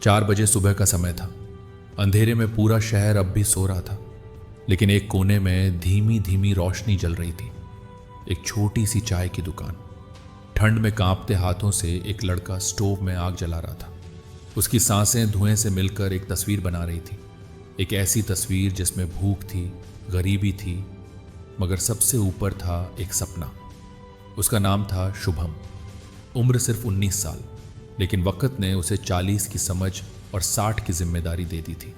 4 बजे सुबह का समय था। अंधेरे में पूरा शहर अब भी सो रहा था, लेकिन एक कोने में धीमी धीमी रोशनी जल रही थी। एक छोटी सी चाय की दुकान। ठंड में कांपते हाथों से एक लड़का स्टोव में आग जला रहा था। उसकी सांसें धुएं से मिलकर एक तस्वीर बना रही थी। एक ऐसी तस्वीर जिसमें भूख थी, गरीबी थी, मगर सबसे ऊपर था एक सपना। उसका नाम था शुभम। उम्र सिर्फ 19 साल, लेकिन वक्त ने उसे 40 की समझ और 60 की जिम्मेदारी दे दी थी।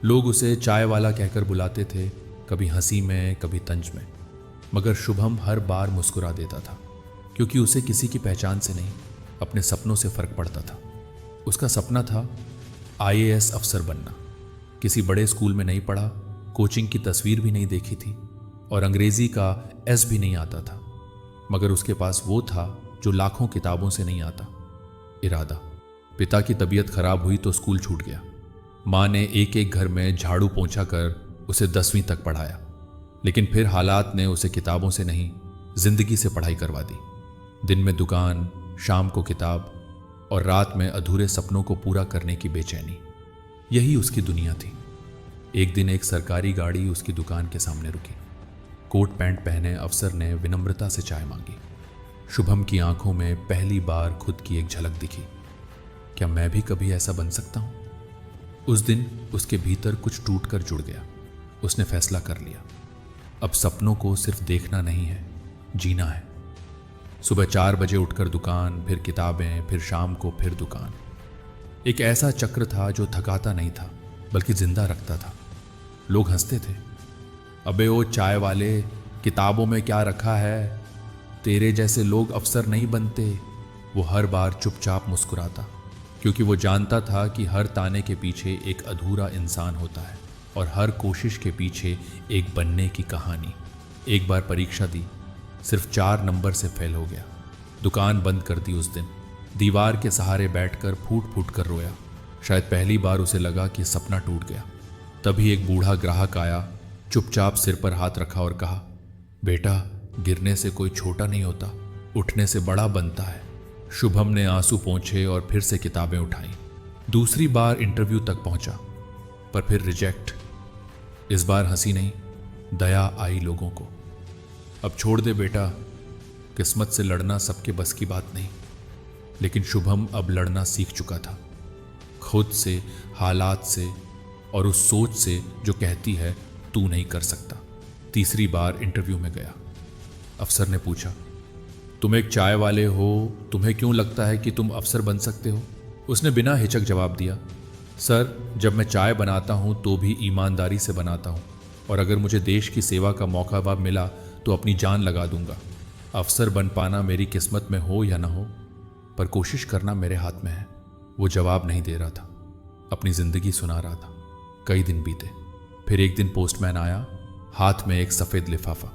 लोग उसे चाय वाला कहकर बुलाते थे, कभी हंसी में, कभी तंज में, मगर शुभम हर बार मुस्कुरा देता था, क्योंकि उसे किसी की पहचान से नहीं, अपने सपनों से फर्क पड़ता था। उसका सपना था IAS अफसर बनना। किसी बड़े स्कूल में नहीं पढ़ा, कोचिंग की तस्वीर भी नहीं देखी थी और अंग्रेजी का S भी नहीं आता था, मगर उसके पास वो था जो लाखों किताबों से नहीं आता, इरादा। पिता की तबीयत खराब हुई तो स्कूल छूट गया। माँ ने एक एक घर में झाड़ू पोंछा कर उसे 10वीं तक पढ़ाया, लेकिन फिर हालात ने उसे किताबों से नहीं, जिंदगी से पढ़ाई करवा दी। दिन में दुकान, शाम को किताब और रात में अधूरे सपनों को पूरा करने की बेचैनी, यही उसकी दुनिया थी। एक दिन एक सरकारी गाड़ी उसकी दुकान के सामने रुकी। कोट पैंट पहने अफसर ने विनम्रता से चाय मांगी। शुभम की आंखों में पहली बार खुद की एक झलक दिखी। क्या मैं भी कभी ऐसा बन सकता हूं? उस दिन उसके भीतर कुछ टूटकर जुड़ गया। उसने फैसला कर लिया, अब सपनों को सिर्फ देखना नहीं है, जीना है। सुबह 4 बजे उठकर दुकान, फिर किताबें, फिर शाम को फिर दुकान। एक ऐसा चक्र था जो थकाता नहीं था, बल्कि जिंदा रखता था। लोग हंसते थे, अबे ओ चाय वाले, किताबों में क्या रखा है, तेरे जैसे लोग अफसर नहीं बनते। वो हर बार चुपचाप मुस्कुराता, क्योंकि वो जानता था कि हर ताने के पीछे एक अधूरा इंसान होता है और हर कोशिश के पीछे एक बनने की कहानी। एक बार परीक्षा दी, सिर्फ 4 नंबर से फेल हो गया। दुकान बंद कर दी उस दिन। दीवार के सहारे बैठकर फूट फूट कर रोया। शायद पहली बार उसे लगा कि सपना टूट गया। तभी एक बूढ़ा ग्राहक आया, चुपचाप सिर पर हाथ रखा और कहा, बेटा, गिरने से कोई छोटा नहीं होता, उठने से बड़ा बनता है। शुभम ने आंसू पोंछे और फिर से किताबें उठाई। दूसरी बार इंटरव्यू तक पहुंचा, पर फिर रिजेक्ट। इस बार हंसी नहीं, दया आई लोगों को। अब छोड़ दे बेटा, किस्मत से लड़ना सबके बस की बात नहीं। लेकिन शुभम अब लड़ना सीख चुका था, खुद से, हालात से और उस सोच से जो कहती है तू नहीं कर सकता। तीसरी बार इंटरव्यू में गया। अफसर ने पूछा, तुम एक चाय वाले हो, तुम्हें क्यों लगता है कि तुम अफसर बन सकते हो? उसने बिना हिचक जवाब दिया, सर, जब मैं चाय बनाता हूं तो भी ईमानदारी से बनाता हूं, और अगर मुझे देश की सेवा का मौका मिला तो अपनी जान लगा दूंगा। अफसर बन पाना मेरी किस्मत में हो या ना हो, पर कोशिश करना मेरे हाथ में है। वो जवाब नहीं दे रहा था, अपनी जिंदगी सुना रहा था। कई दिन बीते, फिर एक दिन पोस्टमैन आया, हाथ में एक सफ़ेद लिफाफा।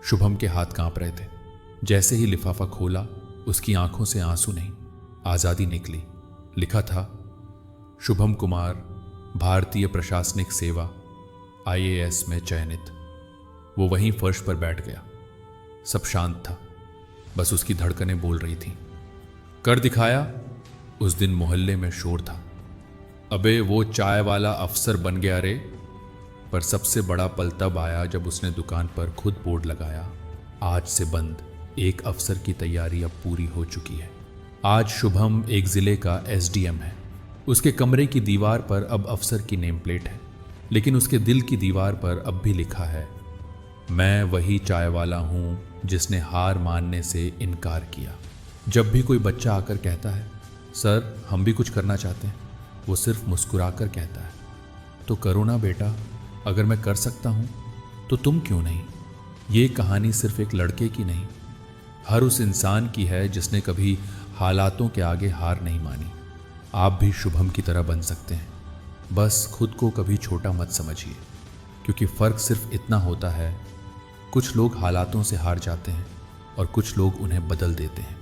शुभम के हाथ कांप रहे थे। जैसे ही लिफाफा खोला, उसकी आंखों से आंसू नहीं, आज़ादी निकली। लिखा था, शुभम कुमार, भारतीय प्रशासनिक सेवा, IAS में चयनित। वो वहीं फर्श पर बैठ गया। सब शांत था, बस उसकी धड़कनें बोल रही थीं। कर दिखाया। उस दिन मोहल्ले में शोर था, अबे वो चाय वाला अफसर बन गया रे। पर सबसे बड़ा पल तब आया जब उसने दुकान पर खुद बोर्ड लगाया, आज से बंद। एक अफसर की तैयारी अब पूरी हो चुकी है। आज शुभम एक जिले का SDM है। उसके कमरे की दीवार पर अब अफसर की नेम प्लेट है, लेकिन उसके दिल की दीवार पर अब भी लिखा है, मैं वही चाय वाला हूं जिसने हार मानने से इनकार किया। जब भी कोई बच्चा आकर कहता है, सर हम भी कुछ करना चाहते हैं, वो सिर्फ मुस्कुराकर कहता है, तो करो ना बेटा, अगर मैं कर सकता हूं तो तुम क्यों नहीं। ये कहानी सिर्फ एक लड़के की नहीं, हर उस इंसान की है जिसने कभी हालातों के आगे हार नहीं मानी। आप भी शुभम की तरह बन सकते हैं, बस खुद को कभी छोटा मत समझिए, क्योंकि फ़र्क सिर्फ इतना होता है, कुछ लोग हालातों से हार जाते हैं और कुछ लोग उन्हें बदल देते हैं।